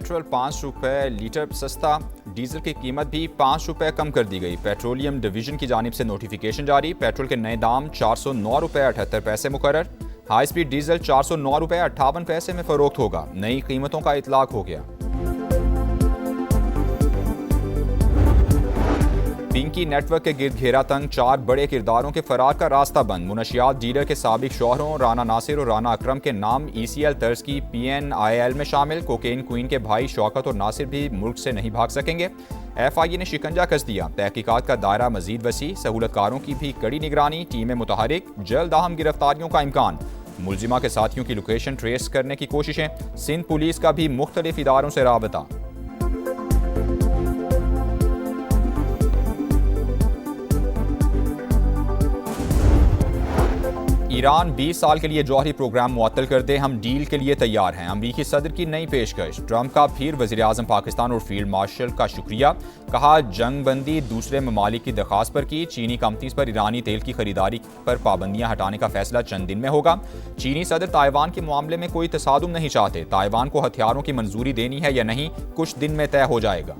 Petrol 5 रुपये litre सस्ता, diesel की कीमत भी 5 रुपये कम कर दी गई। पेट्रोलियम डिवीजन की जानिब से नोटिफिकेशन जारी, पेट्रोल के नए दाम 409 रुपये 78 पैसे मुकर्रर। हाई स्पीड डीजल 409 रुपये 58 पैसे में फरोख्त होगा। नई कीमतों का इतलाक हो गया। पिंकी नेटवर्क के गिर्द घेरा तंग, 4 बड़े किरदारों के फरार का रास्ता बंद। मुनशियात डीलर के साबिक शौहरों राना नासिर और राना अकरम के नाम ECL तर्ज की PNIL में शामिल। कोकेन क्वीन के भाई शौकत और नासिर भी मुल्क से नहीं भाग सकेंगे। FIA ने शिकंजा कस दिया, तहकीकात का दायरा मजीद वसी, सहूलतकारों की भी कड़ी निगरानी, टीमें मुतहरिक, जल्द अहम गिरफ्तारियों का इम्कान। मुलजिमा के साथियों की लोकेशन ट्रेस करने की कोशिशें, सिंध पुलिस का भी मुख्तलिफ इदारों से राबता। ईरान 20 साल के लिए जौहरी प्रोग्राम मुअत्तल कर दे, हम डील के लिए तैयार हैं। अमरीकी सदर की नई पेशकश, ट्रंप का फिर वज़ीर आज़म पाकिस्तान और फील्ड मार्शल का शुक्रिया, कहा जंग बंदी दूसरे ममालिक की दरख्वास्त पर की। चीनी कंपनीज पर ईरानी तेल की खरीदारी पर पाबंदियां हटाने का फैसला चंद दिन में होगा। चीनी सदर ताइवान के मामले में कोई तसादुम नहीं चाहते, ताइवान को हथियारों की मंजूरी देनी है या नहीं कुछ दिन में तय हो जाएगा।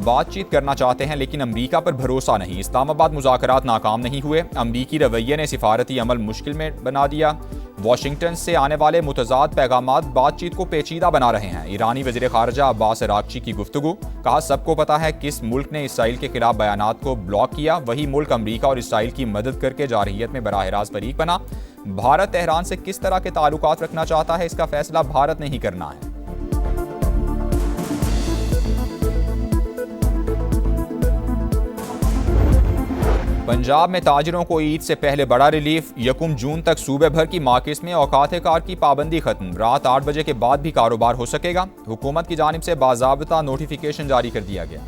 बातचीत करना चाहते हैं लेकिन अमरीका पर भरोसा नहीं, इस्लामाबाद मुज़ाकरात नाकाम नहीं हुए। अमरीकी रवैये ने सिफारती अमल मुश्किल में बना दिया। वाशिंगटन से आने वाले मुतज़ाद पैगामात बातचीत को पेचीदा बना रहे हैं। ईरानी वज़ीर ख़ारजा अब्बास अरागची की गुफ्तगू, कहा सबको पता है किस मुल्क ने इसराइल के खिलाफ बयानात को ब्लॉक किया, वही मुल्क अमरीका और इसराइल की मदद करके जारहियत में बराह रास्त फरीक बना। भारत तेहरान से किस तरह के ताल्लुकात रखना चाहता है, इसका फैसला भारत ने ही करना है। पंजाब में ताजिरों को ईद से पहले बड़ा रिलीफ, 1 जून तक सूबे भर की मार्केट्स में औकात कार की पाबंदी खत्म, रात 8 बजे के बाद भी कारोबार हो सकेगा। हुकूमत की जानिब से बाज़ाब्ता नोटिफिकेशन जारी कर दिया गया।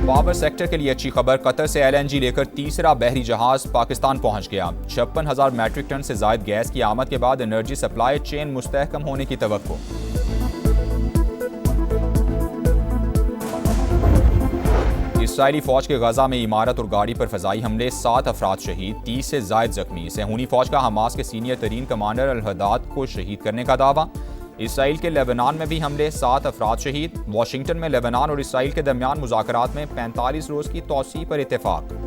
पावर सेक्टर के लिए अच्छी खबर, कतर से LNG लेकर तीसरा बहरी जहाज पाकिस्तान पहुंच गया। 56,000 मैट्रिक टन से जायद गैस की आमद के बाद एनर्जी सप्लाई चेन मुस्तहकम होने की तवक्को। इसराइली फौज के गजा में इमारत और गाड़ी पर फजाई हमले, 7 अफराद शहीद, 30 से जायद जख्मी। सहूनी फौज का हमास के सीनियर तरीन कमांडर अल-हदाद को शहीद करने का दावा। इसराइल के लेबनान में भी हमले, 7 अफराद शहीद। वाशिंगटन में लेबनान और इसराइल के दरमियान मुज़ाकरात में 45 रोज की तौसीह पर इत्तेफाक।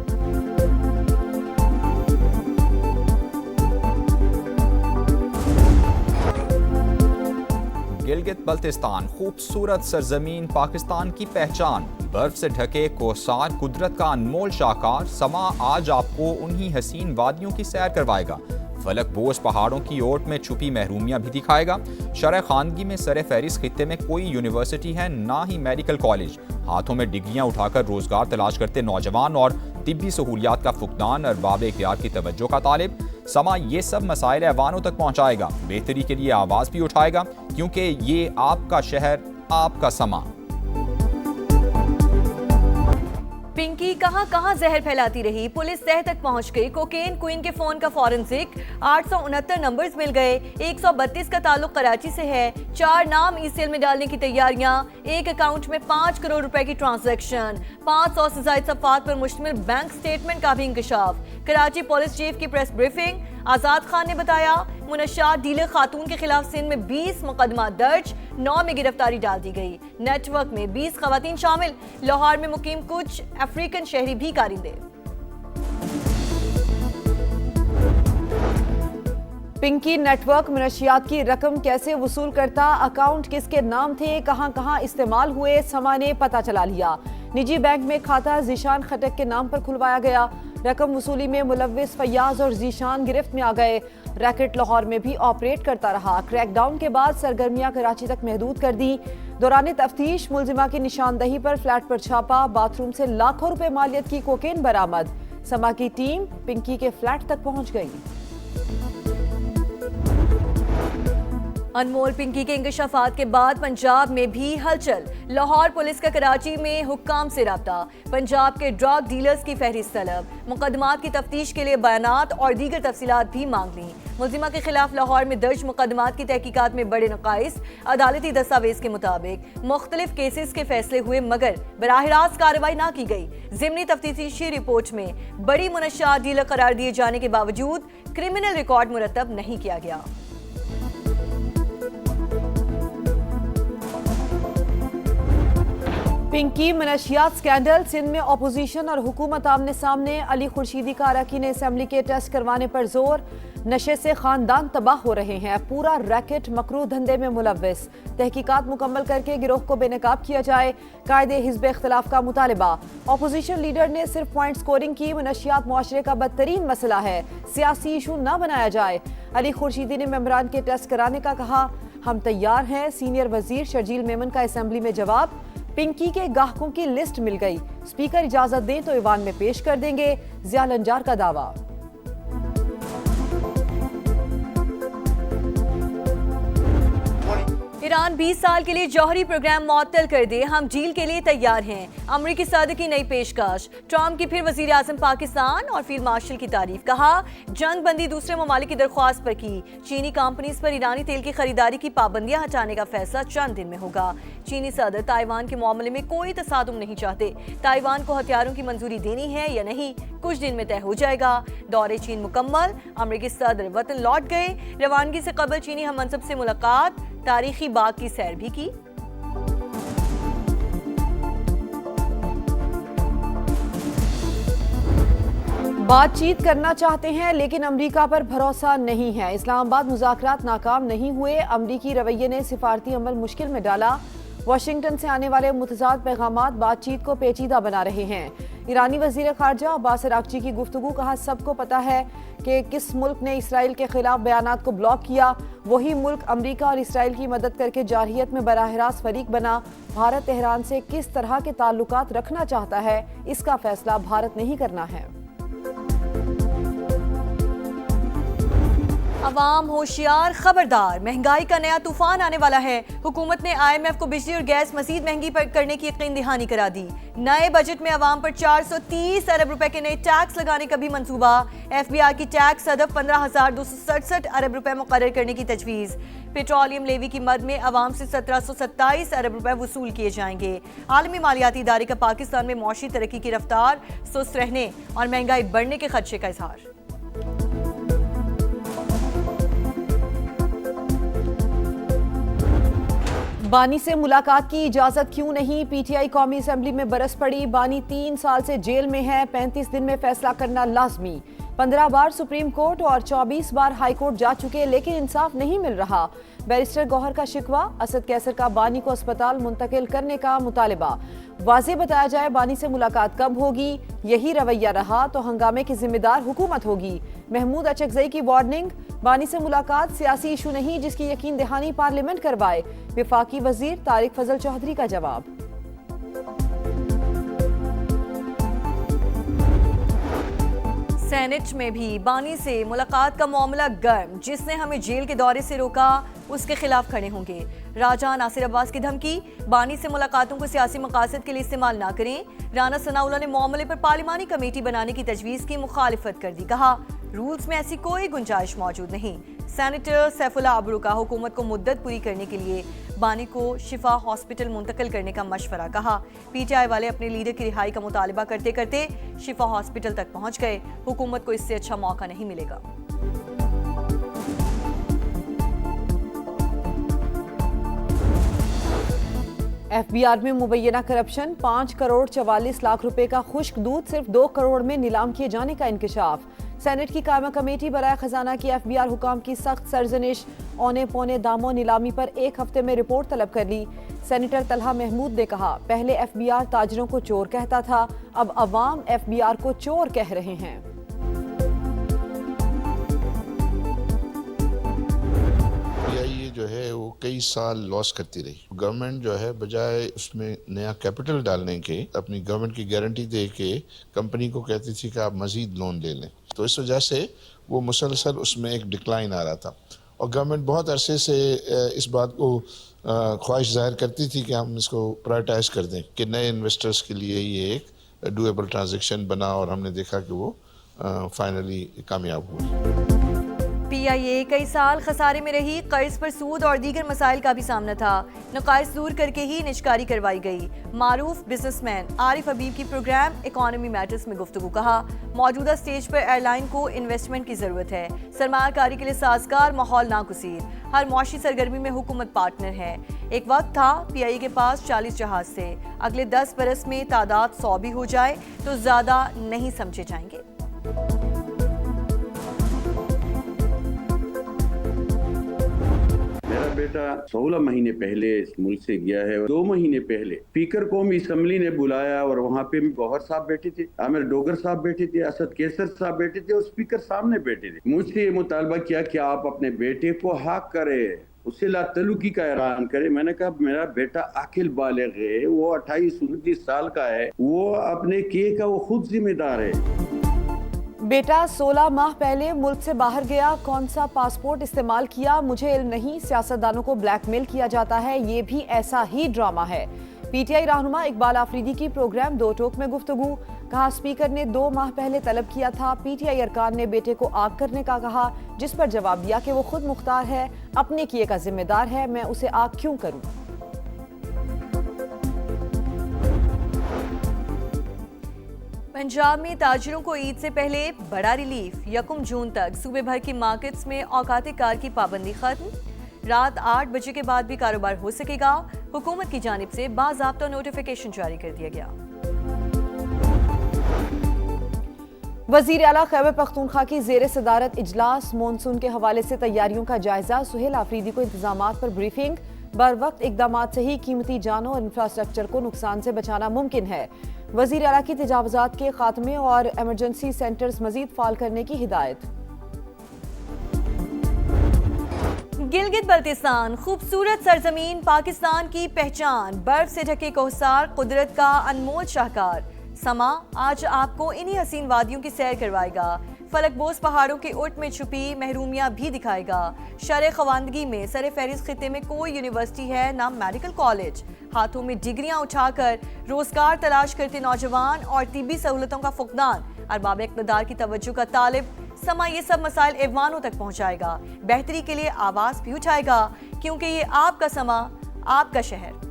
गिलगित बल्तिस्तान, खूबसूरत सरजमीन, पाकिस्तान की पहचान। बर्फ से ढके कोसार, कुदरत का अनमोल शाहकार। समा आज आपको उन्हीं हसीन वादियों की सैर करवाएगा। फलक बोझ पहाड़ों की ओट में छुपी महरूमियां भी दिखाएगा। शरह खानगी में सरे फहरिस्त खित्ते में कोई यूनिवर्सिटी है, ना ही मेडिकल कॉलेज। हाथों में डिग्रियां उठाकर रोजगार तलाश करते नौजवान और तिब्बी सहूलियात का फुकदान, अरबाब इख्तियार की तवज्जो का तालिब। समा ये सब मसाइल ऐवानों तक पहुंचाएगा, बेहतरी के लिए आवाज़ भी उठाएगा, क्योंकि ये आपका शहर, आपका समा। पिंकी कहां जहर फैलाती रही, पुलिस तह तक पहुंच गई। कोकेन क्वीन के फोन का फॉरेंसिक, 869 नंबर्स मिल गए। 132 का ताल्लुक कराची से है। 4 नाम ECL में डालने की तैयारियां। एक अकाउंट में 5 करोड़ रुपए की ट्रांजैक्शन। 500 से ज्यादा सफ़ात पर मुश्तमिल बैंक स्टेटमेंट का भी इंकशाफ। कराची पुलिस चीफ की प्रेस ब्रीफिंग, आजाद खान ने बताया मुनशियात डीलर खातून के खिलाफ सिंध में 20 मुकदमा दर्ज, 9 में गिरफ्तारी डाल दी गई। नेटवर्क में 20 खवातीन शामिल, लाहौर में मुकीम कुछ अफ्रीकन शहरी भी कारिंदे। पिंकी नेटवर्क मुनशियात की रकम कैसे वसूल करता, अकाउंट किसके नाम थे, कहां कहां इस्तेमाल हुए, समा ने पता चला लिया। निजी बैंक में खाता जीशान खटक के नाम पर खुलवाया गया। रकम वसूली में मुलव्विस फैयाज और जीशान गिरफ्त में आ गए। रैकेट लाहौर में भी ऑपरेट करता रहा। क्रैकडाउन के बाद सरगर्मियां कराची तक महदूद कर दी। दौरान तफ्तीश मुलजिमा की निशानदही पर फ्लैट पर छापा, बाथरूम से लाखों रुपए मालियत की कोकेन बरामद। समा की टीम पिंकी के फ्लैट तक पहुंच गई। अनमोल पिंकी के इंकशाफात के बाद पंजाब में भी हलचल। लाहौर पुलिस का कराची में हुक्काम से राब्ता। पंजाब के ड्रग डीलर्स की फहरिस्त तलब। मुकदमात की तफ्तीश के लिए बयानात और दीगर तफसीलात भी मांग ली। मुलजिमा के खिलाफ लाहौर में दर्ज मुकदमात की तहकीकात में बड़े नकाइस। अदालती दस्तावेज के मुताबिक मुख्तलिफ केसेस के फैसले हुए मगर बराह रास्त कार्रवाई ना की गई। ज़िमनी तफ्तीशी रिपोर्ट में बड़ी मुनश्शात डीलर करार दिए जाने के बावजूद क्रिमिनल रिकॉर्ड मुरतब नहीं किया गया। पिंकी मनशियात स्कैंडल, सिंध में अपोजिशन और हुकूमत आमने सामने। अली खुर्शीदी का अरकान असेंबली के टेस्ट करवाने पर जोर। नशे से खानदान तबाह हो रहे हैं, पूरा रैकेट मकरू धंधे में मुलव्वस। तहकीकात मुकम्मल करके गिरोह को बेनकाब किया जाए, कायदे हिज़्ब इख्तिलाफ का मुतालबा। अपोजिशन लीडर ने सिर्फ पॉइंट स्कोरिंग की। मनशियात मुआशरे का बदतरीन मसला है, सियासी इशू न बनाया जाए। अली खुर्शीदी ने मेंबरान के टेस्ट कराने का कहा, हम तैयार हैं। सीनियर वजीर शर्जील मेमन का असेंबली में जवाब। पिंकी के गाहकों की लिस्ट मिल गई, स्पीकर इजाजत दें तो ईवान में पेश कर देंगे, जिया लंजार का दावा। ईरान 20 साल के लिए जौहरी प्रोग्राम मुअत्तल कर दे, हम डील के लिए तैयार हैं। अमरीकी सदर की नई पेशकश। ट्रंप की फिर वजीर आजम पाकिस्तान और फील्ड मार्शल की तारीफ। कहा, जंग बंदी दूसरे ममालिक की दरख्वास्त पर की। चीनी कंपनीज पर ईरानी तेल की खरीदारी की पाबंदियां हटाने का फैसला चंद दिन में होगा। चीनी सदर ताइवान के मामले में कोई तसादुम नहीं चाहते। ताइवान को हथियारों की मंजूरी देनी है या नहीं, कुछ दिन में तय हो जाएगा। दौरे चीन मुकम्मल। अमरीकी सदर वतन लौट गए। रवानगी से कबल चीनी हम मनसब से मुलाकात, तारीखी बाग की सैर भी की। बातचीत करना चाहते हैं लेकिन अमेरिका पर भरोसा नहीं है। इस्लामाबाद मुज़ाकरात नाकाम नहीं हुए। अमरीकी रवैये ने सिफारती अमल मुश्किल में डाला। वाशिंगटन से आने वाले मुतजाद पैगामात बातचीत को पेचीदा बना रहे हैं। ईरानी वजीर खारजा अब्बास अरागची की गुफ्तगू। कहा, सबको पता है कि किस मुल्क ने इसराइल के खिलाफ बयानात को ब्लॉक किया। वही मुल्क अमरीका और इसराइल की मदद करके जारहियत में बराह रास्त फरीक बना। भारत तेहरान से किस तरह के ताल्लुकात रखना चाहता है, इसका फैसला भारत ने ही करना है। अवाम होशियार, खबरदार, महंगाई का नया तूफान आने वाला है। हुकूमत ने IMF को बिजली और गैस मजीद महंगी करने की यकीन दहानी करा दी। नए बजट में अवाम पर 430 अरब रुपए के नए टैक्स लगाने का भी मंसूबा। FBI की टैक्स हदफ 15,267 अरब रुपए मुकर्रर करने की तजवीज़। पेट्रोलियम लेवी की मद में अवाम से 1727 अरब रुपए वसूल किए जाएंगे। आलमी मालियाती इदारे का पाकिस्तान में मौशी तरक्की की रफ्तार सुस्त रहने और महंगाई बढ़ने के खदशे का इजहार। बानी से मुलाकात की इजाजत क्यों नहीं? PTI कौमी असेंबली में बरस पड़ी। बानी 3 साल से जेल में है, 35 दिन में फैसला करना लाजमी। 15 बार सुप्रीम कोर्ट और 24 बार हाई कोर्ट जा चुके, लेकिन इंसाफ नहीं मिल रहा। बैरिस्टर गौहर का शिकवा। असद कैसर का बानी को अस्पताल मुंतकिल करने का मुतालिबा। वाज़ेह बताया जाए बानी से मुलाकात कब होगी। यही रवैया रहा तो हंगामे की जिम्मेदार हुकूमत होगी। महमूद अचकजई की वार्निंग। बानी से मुलाकात सियासी इशू नहीं, जिसकी यकीन दहानी पार्लियामेंट करवाए। विफाकी वजीर तारिक फजल चौधरी का जवाब। सेनेट में भी बानी से मुलाकात का मामला गर्म। जिसने हमें जेल के दौरे से रोका उसके खिलाफ खड़े होंगे। राजा नासिर अब्बास की धमकी। बानी से मुलाकातों को सियासी मकासद के लिए इस्तेमाल ना करें। राना सनाउल्लाह ने मामले पर पार्लिमानी कमेटी बनाने की तजवीज़ की मुखालिफत कर दी। कहा, रूल्स में ऐसी कोई गुंजाइश मौजूद नहीं। सेनेटर सैफुल्लाह अबरू का हुकूमत को मुद्दत पूरी करने के लिए बानी को शिफा हॉस्पिटल मुंतकिल करने का मशवरा। कहा, PTI वाले अपने लीडर की रिहाई का मुतालबा करते करते शिफा हॉस्पिटल तक पहुंच गए। हुकूमत को इससे अच्छा मौका नहीं मिलेगा। FBR में मुबैना करप्शन। 5 करोड़ 44 लाख रुपए का खुश्क दूध सिर्फ 2 करोड़ में नीलाम किए जाने का इंकशाफ। सेनेट की कायमा कमेटी बराए खजाना की FBR हुकाम की सख्त सरजनिश। औने पौने दामों नीलामी पर 1 हफ्ते में रिपोर्ट तलब कर ली। सेनेटर तलहा महमूद ने कहा, पहले FBR ताजरों को चोर कहता था, अब अवाम FBR को चोर कह रहे हैं। ये जो है वो कई साल लॉस करती रही। गवर्नमेंट जो है बजाय उसमें नया कैपिटल डालने के अपनी गवर्नमेंट की गारंटी दे के कंपनी को कहती थी कि आप मजीद लोन ले लें। तो इस वजह से वो मुसलसल उसमें एक डिक्लाइन आ रहा था और गवर्नमेंट बहुत अरसे से इस बात को ख्वाहिश जाहिर करती थी कि हम इसको प्रायोरिटाइज कर दें कि नए इन्वेस्टर्स के लिए ये एक डूएबल ट्रांजैक्शन बना और हमने देखा कि वो फाइनली कामयाब हुआ। PIA कई साल खसारे में रही, कर्ज पर सूद और दीगर मसाइल का भी सामना था। नकाइस दूर करके ही निजकारी करवाई गई। मारूफ बिजनेसमैन आरिफ हबीब की प्रोग्राम इकोनॉमी मैटर्स में गुफ्तगू। कहा, मौजूदा स्टेज पर एयरलाइन को इन्वेस्टमेंट की जरूरत है। सरमायाकारी के लिए साजगार माहौल नागुज़ीर। हर मुआशी सरगर्मी में हुकूमत पार्टनर है। एक वक्त था PIA के पास 40 जहाज थे। अगले 10 बरस में तादाद 100 भी हो जाए तो ज्यादा नहीं समझे जाएंगे। मेरा बेटा 16 महीने पहले इस मुल्क से गया है। 2 महीने पहले स्पीकर कौमी असम्बली ने बुलाया और वहाँ पे गौहर साहब बैठे थे, आमिर डोगर साहब बैठे थे, असद केसर साहब बैठे थे और स्पीकर सामने बैठे थे। मुझसे ये मुतालबा किया कि आप अपने बेटे को हक करें, उससे लातलुकी का ऐलान करे। मैंने कहा मेरा बेटा आकिल बालिग है, वो 28-29 साल का है, वो अपने किए का वो खुद जिम्मेदार है। बेटा 16 माह पहले मुल्क से बाहर गया, कौन सा पासपोर्ट इस्तेमाल किया मुझे इल्म नहीं। सियासतदानों को ब्लैकमेल किया जाता है, ये भी ऐसा ही ड्रामा है। PTI रहनुमा इकबाल आफरीदी की प्रोग्राम दो टोक में गुफ्तगू। कहा, स्पीकर ने 2 माह पहले तलब किया था। PTI अरकान ने बेटे को आग करने का कहा, जिस पर जवाब दिया कि वो खुद मुख्तार है, अपने किए का जिम्मेदार है, मैं उसे आग क्यों करूं। पंजाब में ताजिरों को ईद से पहले बड़ा रिलीफ। 1 जून तक सूबे भर की मार्केट्स में औकात कार की पाबंदी खत्म। रात 8 बजे के बाद भी कारोबार हो सकेगा। हुकूमत की जानिब से बाज़ाब्ता नोटिफिकेशन जारी कर दिया गया। वज़ीर आला खैबर पख्तूनख्वा की ज़ेर सदारत इजलास। मॉनसून के हवाले से तैयारियों का जायजा। सुहेल आफरीदी को इंतजामात पर ब्रीफिंग। बर वक्त इकदामात से ही कीमती जानों और इंफ्रास्ट्रक्चर को नुकसान से बचाना मुमकिन है। वज़ीर आला की तजावुज़ात के खात्मे और एमरजेंसी सेंटर्स मजीद फाल करने की हिदायत। गिलगित बल्तिस्तान खूबसूरत सरजमीन, पाकिस्तान की पहचान। बर्फ से ढके कोहसार, कुदरत का अनमोल शाहकार। समा आज आपको इन्हीं हसीन वादियों की सैर करवाएगा। फलकबोस पहाड़ों की उठ में छुपी महरूमियां भी दिखाएगा। शर खवानदगी में सर फहरिस्त खित्ते में कोई यूनिवर्सिटी है ना मेडिकल कॉलेज। हाथों में डिग्रियां उठाकर रोजगार तलाश करते नौजवान और तिब्बी सहूलतों का फुकदान। अरबाब इक़्तिदार की तवज्जो का तालिब। समा ये सब मसाइल ऐवानों तक पहुंचाएगा। बेहतरी के लिए आवाज भी उठाएगा, क्योंकि ये आपका समा, आपका शहर।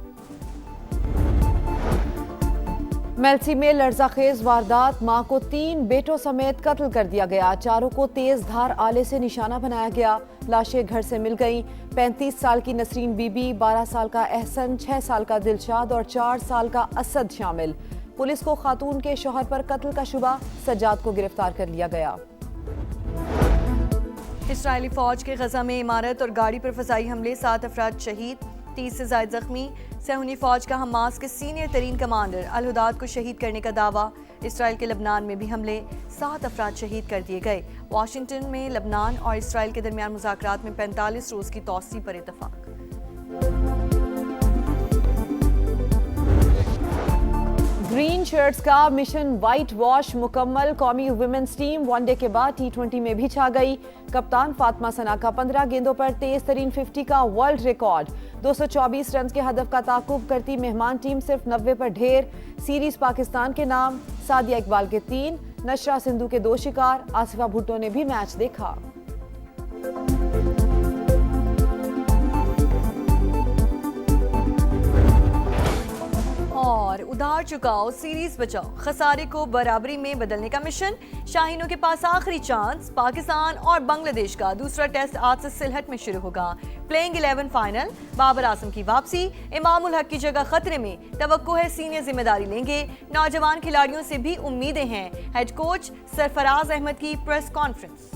मेल्सी में लर्जाखेज वारदात। मां को 3 बेटों समेत कत्ल कर दिया गया। चारों को तेज धार आले से निशाना बनाया गया। लाशें घर से मिल गईं। 35 साल की नसरीन बीबी, 12 साल का एहसन, 6 साल का दिलशाद और 4 साल का असद शामिल। पुलिस को खातून के शौहर पर कत्ल का शुबा। सज्जाद को गिरफ्तार कर लिया गया। इस्राएली फौज के गजा में इमारत और गाड़ी पर फजाई हमले, 7 अफराद शहीद, 30 से ज्यादा जख्मी। सहूनी फौज का हमास के सीनियर तरीन कमांडर अल-हुदाद को शहीद करने का दावा। इसराइल के लबनान में भी हमले, 7 अफराद शहीद कर दिए गए। वाशिंगटन में लबनान और इसराइल के दरमियान मुज़ाकरात में 45 रोज की तौसी पर इत्तफाक। ग्रीन शर्ट्स का मिशन वाइट वॉश मुकम्मल। कौमी वुमेन्स टीम वनडे के बाद T20 में भी छा गई। कप्तान फातिमा सना का 15 गेंदों पर तेज तरीन 50 का वर्ल्ड रिकॉर्ड। 224 रन के हदफ का ताकुब करती मेहमान टीम सिर्फ 90 पर ढेर। सीरीज पाकिस्तान के नाम। सादिया इकबाल के 3, नशरा सिंधु के 2 शिकार। आसिफा भुट्टो ने भी मैच देखा। और उधार चुकाओ, सीरीज बचाओ, खसारे को बराबरी में बदलने का मिशन। शाहीनों के पास आखिरी चांस। पाकिस्तान और बांग्लादेश का दूसरा टेस्ट आज से सिलहट में शुरू होगा। Playing 11 final. बाबर आजम की वापसी, इमामुल हक की जगह खतरे में। तवक्को है सीनियर जिम्मेदारी लेंगे। नौजवान खिलाड़ियों से भी उम्मीदें हैं। हेड कोच सरफराज अहमद की प्रेस कॉन्फ्रेंस।